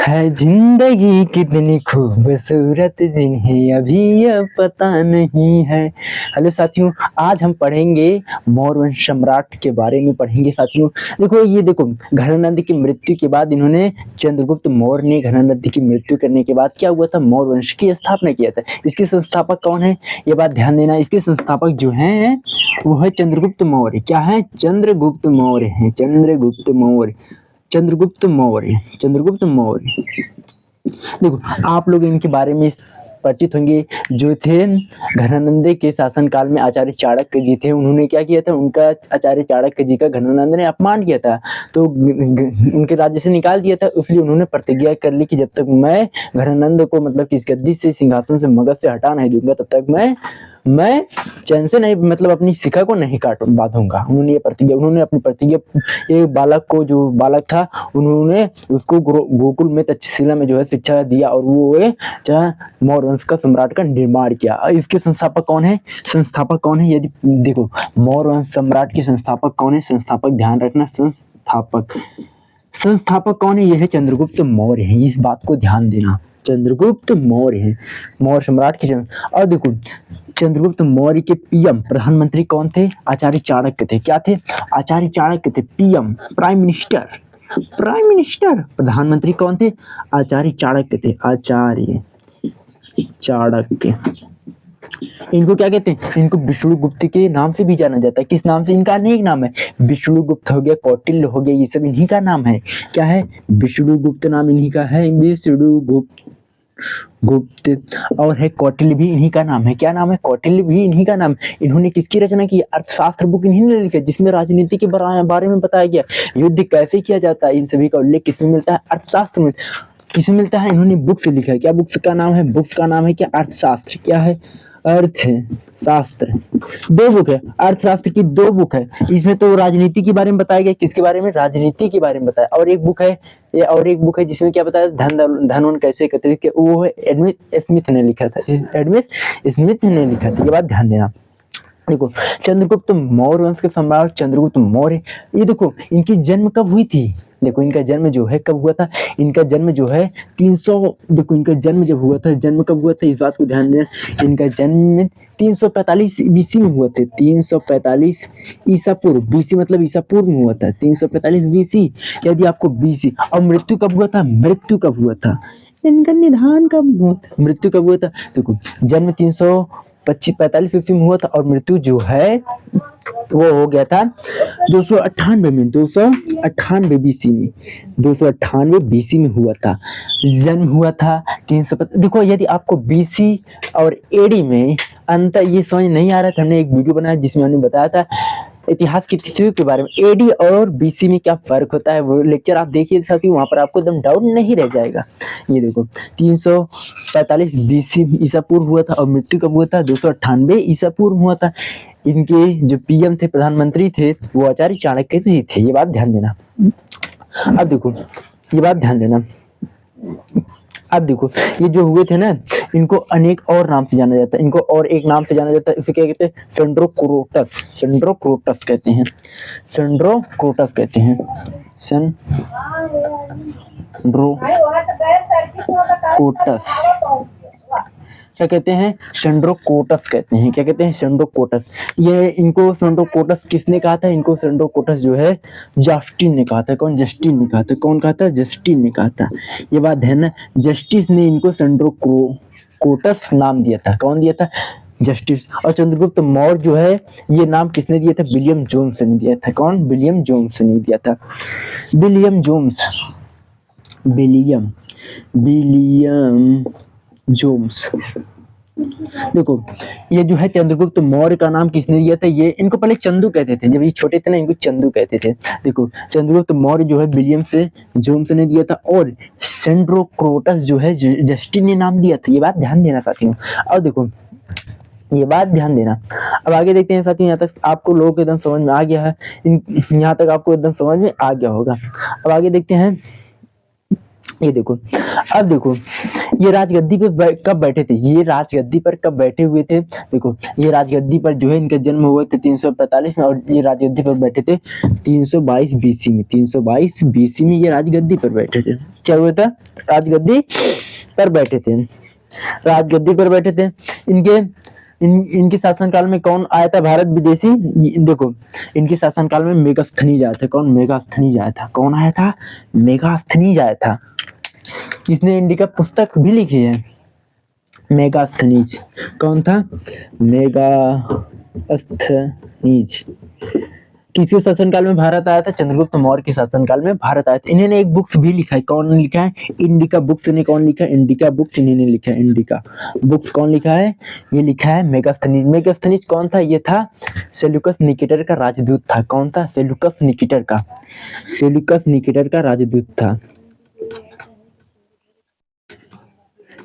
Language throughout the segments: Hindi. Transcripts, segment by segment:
है जिंदगी कितनी खूबसूरत जिन्हें अभी यह पता नहीं है। हेलो साथियों, आज हम पढ़ेंगे मौर्य सम्राट के बारे में पढ़ेंगे साथियों। देखो ये देखो, घनानंद की मृत्यु के बाद इन्होंने चंद्रगुप्त मौर्य ने घनानंद की मृत्यु करने के बाद क्या हुआ था, मौर्य वंश की स्थापना किया था। इसके संस्थापक कौन है, ये बात ध्यान देना। इसके संस्थापक जो हैं वो है चंद्रगुप्त मौर्य। क्या है, चंद्रगुप्त मौर्य है, चंद्रगुप्त मौर्य, चंद्रगुप्त मौर्य, चंद्रगुप्त मौर्य। देखो आप लोग इनके बारे में परिचित होंगे, जो थे घनानंद के शासनकाल में आचार्य चाणक्य जी थे। उन्होंने क्या किया था, उनका आचार्य चाणक्य जी का घनानंद ने अपमान किया था, तो उनके राज्य से निकाल दिया था। इसलिए उन्होंने प्रतिज्ञा कर ली कि जब तक मैं घनानंद को मतलब किस गद्दी से, सिंहासन से, मगध से हटा नहीं दूंगा, तब तक मैं चैन से नहीं, मतलब अपनी शिखा को नहीं काट बांधूंगा। उन्होंने ये प्रतिज्ञा, उन्होंने अपनी प्रतिज्ञा, एक बालक को, जो बालक था, उन्होंने उसको गोकुल में तक्षशिला में जो है शिक्षा दिया और वो मौर्य वंश का सम्राट का निर्माण किया। इसके संस्थापक कौन है, संस्थापक कौन है, यदि देखो मौर्य वंश सम्राट के संस्थापक कौन है, संस्थापक ध्यान रखना, संस्थापक कौन है, यह है चंद्रगुप्त मौर्य है। इस बात को ध्यान देना, चंद्रगुप्त मौर्य है, मौर्य सम्राट की और देखो चंद्रगुप्त मौर्य के पीएम प्रधानमंत्री कौन थे, आचार्य चाणक्य थे। क्या थे, आचार्य चाणक्य थे। PM prime minister, prime minister. प्रधानमंत्री कौन थे, आचार्य चाणक्य थे, आचार्य चाणक्य। इनको क्या कहते हैं, इनको विष्णुगुप्त के नाम से भी जाना जाता है। किस नाम से, इनका अनेक नाम है, विष्णुगुप्त हो गया, कौटिल्य हो गया, ये सब इन्हीं का नाम है। क्या है, विष्णुगुप्त नाम इन्हीं का है, विष्णुगुप्त और है कौटिल्य भी इन्हीं का नाम है। क्या नाम है, कौटिल्य भी इन्हीं का नाम। इन्होंने किसकी रचना की, अर्थशास्त्र बुक इन्हीं ने लिखा, जिसमें राजनीति के बारे में बताया गया, युद्ध कैसे किया जाता है, इन सभी का उल्लेख किसमें मिलता है, अर्थशास्त्र में। किसमें मिलता है, इन्होंने बुक से लिखा है। क्या बुक्स का नाम है, बुक्स का नाम है क्या, अर्थशास्त्र। क्या है, अर्थशास्त्र। दो बुक है, अर्थशास्त्र की दो बुक है। इसमें तो राजनीति के बारे में बताया गया, किसके बारे में, राजनीति के बारे में बताया। और एक बुक है, ये और एक बुक है जिसमें क्या बताया, धन कैसे एकत्रित किया, वो है एडम स्मिथ ने लिखा था, एडम स्मिथ ने लिखा था। ये बात ध्यान देना। देखो चंद्रगुप्त मौर्य वंश के सम्राट चंद्रगुप्त मौर्य, ये देखो इनकी जन्म कब हुई थी। देखो इनका जन्म जो है कब हुआ था, इनका जन्म जो है 300, देखो इनका जन्म जब हुआ था, जन्म कब हुआ था इस बात को ध्यान देना। इनका जन्म 345 बीसी में हुआ था, 345 ईसा पूर्व, बीसी मतलब ईसा पूर्व में हुआ था, 345 बीसी। यदि आपको बीसी, और मृत्यु कब हुआ था, मृत्यु कब हुआ था, इनका निधन कब हुआ था, मृत्यु कब हुआ था। देखो जन्म 345 ईस्वी में हुआ था और मृत्यु जो है वो हो गया था 298 में, 298 बीसी में, 298 बीसी में हुआ था। जन्म हुआ था 350। देखो यदि आपको बीसी और एडी में अंतर ये समझ नहीं आ रहा था, हमने एक वीडियो बनाया जिसमें हमने बताया था इतिहास की तिथियों के बारे में, एडी और बीसी में क्या फर्क होता है, वो लेक्चर आप देखिए ताकि वहां पर आपको एकदम डाउट नहीं रह जाएगा। ये देखो 345 बीसी ईसा पूर्व हुआ था और मृत्यु कब हुआ था, 298 ईसा पूर्व हुआ था। इनके जो पीएम थे, प्रधानमंत्री थे, वो आचार्य चाणक्य जी थे। ये बात ध्यान देना। अब देखो ये बात ध्यान देना, अब देखो ये जो हुए थे ना, इनको अनेक और नाम से जाना जाता है, इनको और एक नाम से जाना जाता है, इसे क्या कहते हैं, सेंड्रोक्रोटस, सेंड्रोक्रोटस कहते हैं, सेंड्रोक्रोटस कहते हैं, सेंड्रोक्रोटस क्या कहते हैं, सेंड्रोकोटस कहते हैं। क्या कहते हैं, सेंड्रोकोटस। ये इनको सेंड्रोकोटस किसने कहा था, इनको सेंड्रोकोटस जो है जस्टिन ने कहा था। कौन, जस्टिन ने कहा था। कौन कहा था, जस्टिन ने कहा था। ये बात है ना, जस्टिस ने इनको सेंड्रोकोटस नाम दिया था। कौन दिया था, जस्टिस। और चंद्रगुप्त मौर्य जो है ये नाम किसने दिया था, विलियम जोन्स ने दिया था। कौन, विलियम जोन्स ने दिया था, विलियम जोन्स, विलियम जोन्स। देखो ये जो है चंद्रगुप्त मौर्य का नाम किसने दिया था, ये इनको पहले चंदू कहते थे, जब ये छोटे थे ना इनको चंदू कहते थे। देखो चंद्रगुप्त मौर्य जो है विलियम से जोन्स ने दिया था और सेंड्रोक्रोटस जो है जस्टिन ने नाम दिया था। ये बात ध्यान देना साथियों। और देखो ये बात ध्यान देना। अब आगे देखते हैं साथियों, यहाँ तक आपको लोगों को एकदम समझ में आ गया है, यहाँ तक आपको एकदम समझ में आ गया होगा। अब आगे देखते हैं, ये देखो, अब देखो ये राजगद्दी पे कब बैठे थे, ये राजगद्दी पर कब बैठे हुए थे, देखो ये राजगद्दी पर जो है इनका जन्म हुआ था 345 में, और ये राजगद्दी पर बैठे थे 322 बीसी में, 322 बीसी में ये राजगद्दी पर बैठे थे। क्या हुआ था, राजगद्दी पर बैठे थे, राजगद्दी पर बैठे थे। इनके इनके शासनकाल में कौन आया था भारत विदेशी, देखो इनके शासनकाल में मेगास्थनीज आया था। कौन, मेगास्थनीज आया था। कौन आया था, मेगास्थनीज आया था। इसने इंडिका पुस्तक भी लिखी है, मेगास्थनीज। कौन था, मेगास्थनीज। किसके शासनकाल में भारत आया था, चंद्रगुप्त मौर्य के शासनकाल में भारत आया था। इन्होंने एक बुक्स भी लिखा है। कौन लिखा है, इंडिका बुक्स। इन्हें कौन लिखा है, इंडिका बुक्स इन्होंने लिखा है। इंडिका बुक्स कौन लिखा है, ये लिखा है मेगास्थनीज। मेगास्थनीज कौन था, ये था सेल्यूकस निकेटर का राजदूत था। कौन था, सेल्यूकस निकेटर का, सेल्यूकस निकेटर का राजदूत था,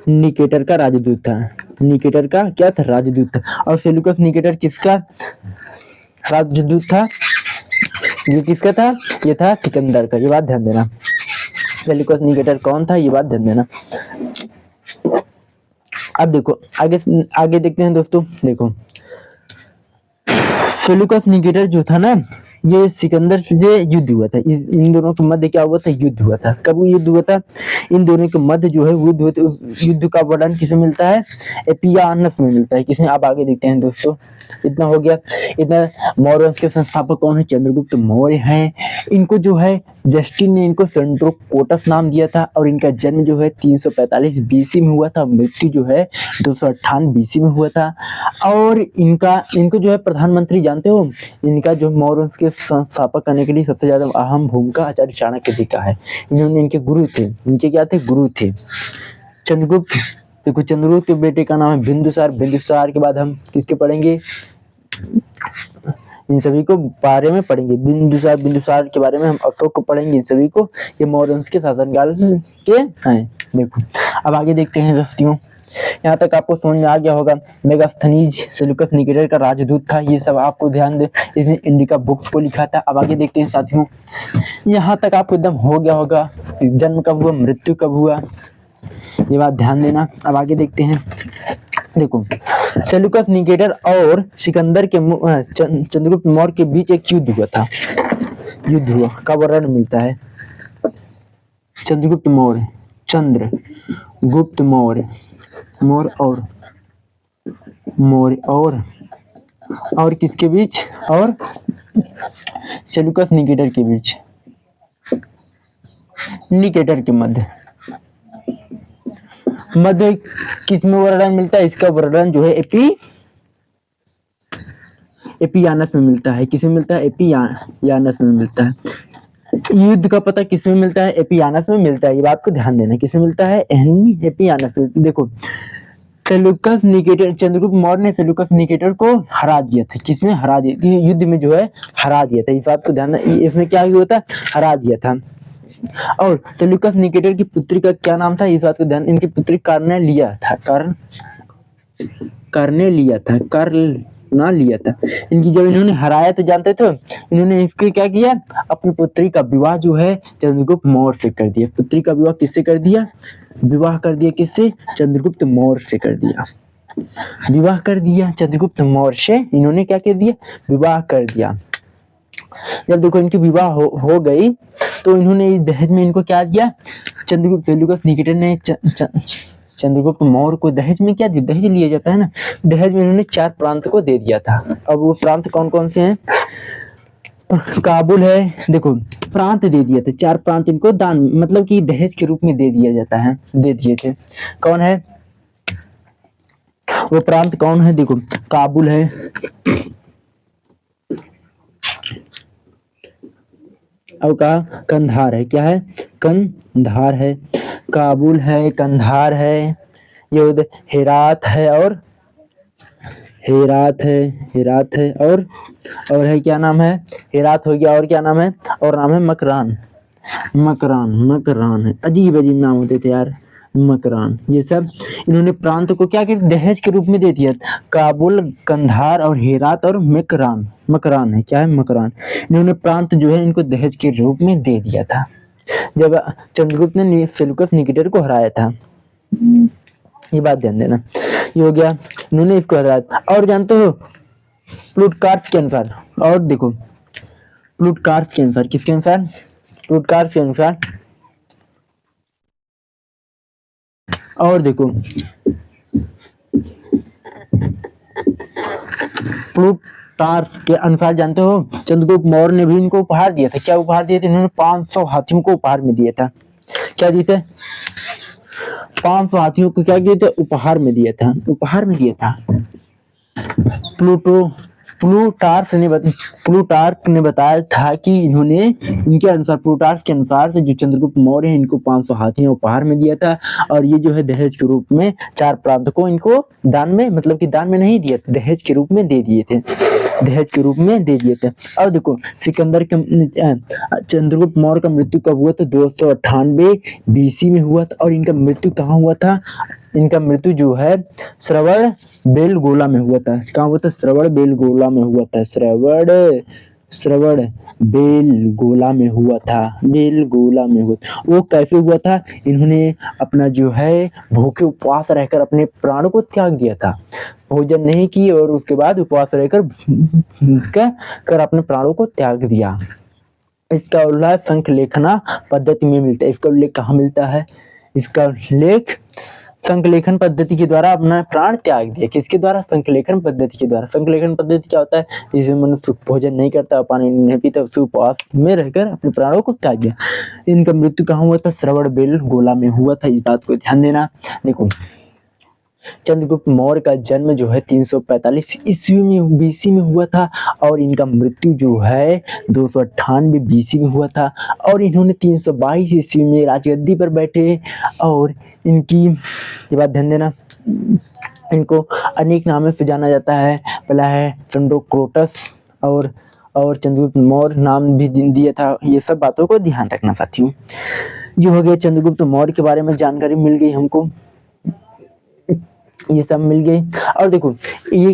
निकेटर का राजदूत था, निकेटर का क्या था, राजदूत था। और सेल्यूकस निकेटर किसका राजदूत था, ये किसका था, ये था सिकंदर का। ये बात ध्यान देना, सेल्यूकस निकेटर कौन था, ये बात ध्यान देना। अब देखो आगे आगे देखते हैं दोस्तों। देखो सेल्यूकस निकेटर जो था ना, ये सिकंदर से युद्ध हुआ था। इन दोनों के मध्य क्या हुआ था, युद्ध हुआ था। कब युद्ध हुआ था, इन दोनों के मध्य जो है युद्ध हुआ था। युद्ध का वर्णन किसमें मिलता है, एपियानस में मिलता है। किसमें, आप आगे देखते हैं दोस्तों। इतना हो गया। इतना मौर्य वंश के संस्थापक कौन है, चंद्रगुप्त मौर्य हैं। इनको जो है जस्टिन ने इनको सेंट्रोकोटस नाम दिया था, और इनका जन्म जो है 345 बीसी में हुआ था, मृत्यु जो है 258 बीसी में हुआ था। और इनको जो है प्रधानमंत्री जानते हो, इनका जो मौर्य वंश के संस्थापक करने के लिए सबसे ज्यादा अहम भूमिका आचार्य चाणक्य जी का है। इन्होंने इनके गुरु थे, इनके क्या थे, गुरु थे चंद्रगुप्त। देखो चंद्रगुप्त के बेटे का नाम है बिंदुसार। बिंदुसार के बाद हम किसके पढ़ेंगे, इन सभी को बारे में पढ़ेंगे। बिंदुसार, बिंदुसार के बारे में हम अशोक को पढ़ेंगे। इन सभी को, ये मौर्य वंश के शासनकाल के हैं। देखो अब आगे देखते हैं दोस्तों। यहाँ तक आपको समझ में आ गया होगा। मेगास्थनीज सेल्यूकस निकेटर का राजदूत था, ये सब आपको ध्यान दे। इसने इंडिका बुक्स को लिखा था। अब आगे देखते हैं साथियों। यहाँ तक आपको एकदम हो गया होगा, जन्म कब हुआ, मृत्यु कब हुआ, ये बात ध्यान देना। अब आगे देखते हैं। देखो सेल्यूकस निकेटर और सिकंदर के चंद्रगुप्त मौर्य के बीच एक युद्ध हुआ था। युद्ध हुआ का वर्णन मिलता है, चंद्रगुप्त मौर्य, चंद्रगुप्त मौर्य, मौर्य और किसके बीच, और सेल्यूकस निकेटर के बीच, निकेटर के मध्य किसमें वर्णन मिलता है, इसका वर्णन जो है एपियानस में मिलता है। किसमें मिलता है, एपियानस में मिलता है। युद्ध का पता किसमें मिलता है, एपियानस में मिलता है। ये बात को ध्यान देना, किसमें मिलता है, एपियानस में। देखो सेल्यूकस निकेटर, चंद्रगुप्त मौर्य ने सेल्यूकस निकेटर को हरा दिया था। किसमें, हरा दिया, युद्ध में जो है हरा दिया था। इस बात को ध्यान, इसमें क्या हुआ था, हरा दिया था। और सेल्यूकस निकेटर की पुत्री का क्या नाम था, इस बात को ध्यान। इनकी पुत्री कार्नेलिया था, कार्नेलिया था, ना लिया था। इनकी जब इन्होंने हराया तो जानते थे, इन्होंने इसके क्या किया, अपनी पुत्री का विवाह जो है चंद्रगुप्त मौर्य से कर दिया। पुत्री का विवाह किससे कर दिया, विवाह कर दिया किससे, चंद्रगुप्त मौर्य से कर दिया। विवाह कर दिया चंद्रगुप्त मौर्य से, इन्होंने क्या कर दिया, विवाह कर दिया। जब देखो इनकी विवाह हो गई तो इन्होंने दहेज में इनको क्या दिया, चंद्रगुप्त सेल्यूकस निकेटर ने चंद्रगुप्त मौर्य को दहेज में क्या दिया, दहेज लिया जाता है ना, दहेज में इन्होंने 4 प्रांत को दे दिया था। अब वो प्रांत कौन कौन से हैं, काबुल है, देखो प्रांत दे दिया था, 4 प्रांत इनको दान मतलब कि दहेज के रूप में दे दिया जाता है, दे दिए थे। कौन है वो प्रांत, कौन है, देखो काबुल है, और कहा कंधार है, क्या है, कंधार है, काबुल है, कंधार है, ये हेरात है, और हेरात है और है, क्या नाम है, हेरात हो गया, और क्या नाम है, और नाम है मकरान है। अजीब नाम होते थे यार, मकरान। ये सब इन्होंने प्रांत को क्या किया, दहेज के रूप में दे दिया। काबुल, कंधार और हेरात और मकरान है, क्या है, मकरान। इन्होंने प्रांत जो है इनको दहेज के रूप में दे दिया था जब चंद्रगुप्त ने सेल्यूकस निकेटर को हराया था। ये बात ध्यान देना। ये हो गया, इन्होंने इसको हटाया। और जानते हो प्लूटकार्च के अनुसार, और देखो प्लूटकार्च के अनुसार, किसके अनुसार? प्लूटकार्च के अनुसार। और देखो प्लूटार्च के अनुसार जानते हो चंद्रगुप्त मौर्य ने भी इनको उपहार दिया था। क्या उपहार दिए थे? इन्होंने 500 हाथियों को उपहार में दिया था। क्या दिए थे? 500 हाथियों को क्या किए थे? उपहार में दिया था, उपहार में दिया था। प्लूटार्क ने बताया था कि इन्होंने, इनके अनुसार, प्लूटार्क के अनुसार से जो चंद्रगुप्त मौर्य है इनको 500 हाथियां उपहार में दिया था। और ये जो है दहेज के रूप में 4 प्रांतों को इनको दान में, मतलब कि दान में नहीं दिया, दहेज के रूप में दे दिए थे, दहेज के रूप में दे दिए थे। और देखो सिकंदर के, चंद्रगुप्त मौर्य का मृत्यु कब हुआ था? 298 BC में हुआ था। और इनका मृत्यु कहाँ हुआ था? इनका मृत्यु जो है श्रवण बेलगोला में हुआ था। कहाँ हुआ था? श्रवण बेलगोला में हुआ था। श्रवण बेलगोला में हुआ था, बेलगोला में हुआ। वो कैसे हुआ था? इन्होंने अपना जो है भूखे उपवास रहकर अपने प्राणों को त्याग दिया था, भोजन नहीं की और उसके बाद उपवास रहकर कर अपने प्राणों को त्याग दिया। इसका उल्लेख शंख लेखना पद्धति में मिलता है। इसका उल्लेख कहाँ मिलता है? इसका उल्लेख संकलेखन पद्धति के द्वारा अपना प्राण त्याग दिया। किसके द्वारा? संकलेखन पद्धति के द्वारा। संकलेखन पद्धति क्या होता है? जिसमें मनुष्य भोजन नहीं करता, पानी नहीं पीता, उसे उपवास में रहकर अपने प्राणों को त्याग दिया। इनका मृत्यु कहाँ हुआ था? श्रवण बेलगोला में हुआ था। इस बात को ध्यान देना। देखो चंद्रगुप्त मौर्य का जन्म जो है 345 ईस्वी में BC में हुआ था और इनका मृत्यु जो है 298 BC में हुआ था। और इन्होंने 322 ईस्वी में राजगद्दी पर बैठे। और इनकी, ये बात ध्यान देना, इनको अनेक नामों से जाना जाता है। पहला है चंडोक्रोटस और चंद्रगुप्त मौर्य नाम भी दिया था। ये सब बातों को ध्यान रखना साथियों। ये हो गया चंद्रगुप्त मौर्य के बारे में जानकारी मिल गई हमको, ये सब मिल गई। और देखो ये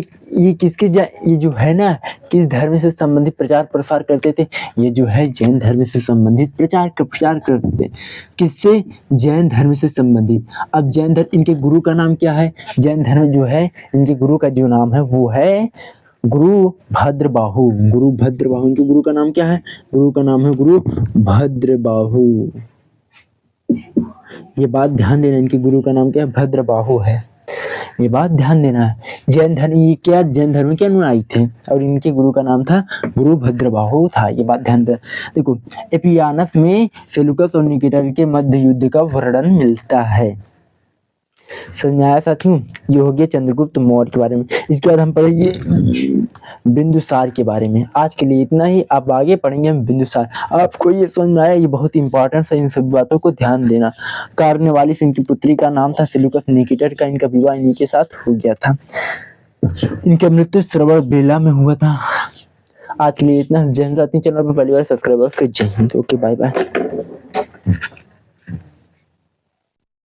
किसके, ये जो है ना, किस धर्म से संबंधित प्रचार प्रसार करते थे? ये जो है जैन धर्म से संबंधित प्रचार करते थे। किससे? जैन धर्म से संबंधित। अब जैन धर्म, इनके गुरु का नाम क्या है? जैन धर्म जो है इनके गुरु का जो नाम है वो है गुरु भद्रबाहु। गुरु भद्रबाहु, इनके गुरु का नाम क्या है? गुरु का नाम है गुरु भद्रबाहु। ये बात ध्यान देना, इनके गुरु का नाम क्या है? भद्रबाहु है। ये बात ध्यान देना है। जैन धर्म, ये क्या जैन धर्म के अनुयायी थे और इनके गुरु का नाम था गुरु भद्रबाहु था। ये बात ध्यान देना। देखो एपियानस में सेलुकस और निकेटर के मध्य युद्ध का वर्णन मिलता है। समझ में आया साथियों? ये हो गया चंद्रगुप्त मौर्य के बारे में। इसके बाद हम पढ़ेंगे बिंदुसार के बारे में। आज के लिए इतना ही, आप आगे पढ़ेंगे हम बिंदुसार। आपको ये समझ में आया? ये बहुत इंपॉर्टेंट है, इन सभी बातों को ध्यान देना। कार्नेवालिस इनकी पुत्री का नाम था, सेलुकस निकेटर का इनका विवाह इन्हीं के साथ हो गया था। इनका मृत्यु श्रवण बेला में हुआ था। आज के लिए इतना। जय हिंद साथियों, चैनल पर पहली बार सब्सक्राइब कर जय हिंद। Okay bye bye.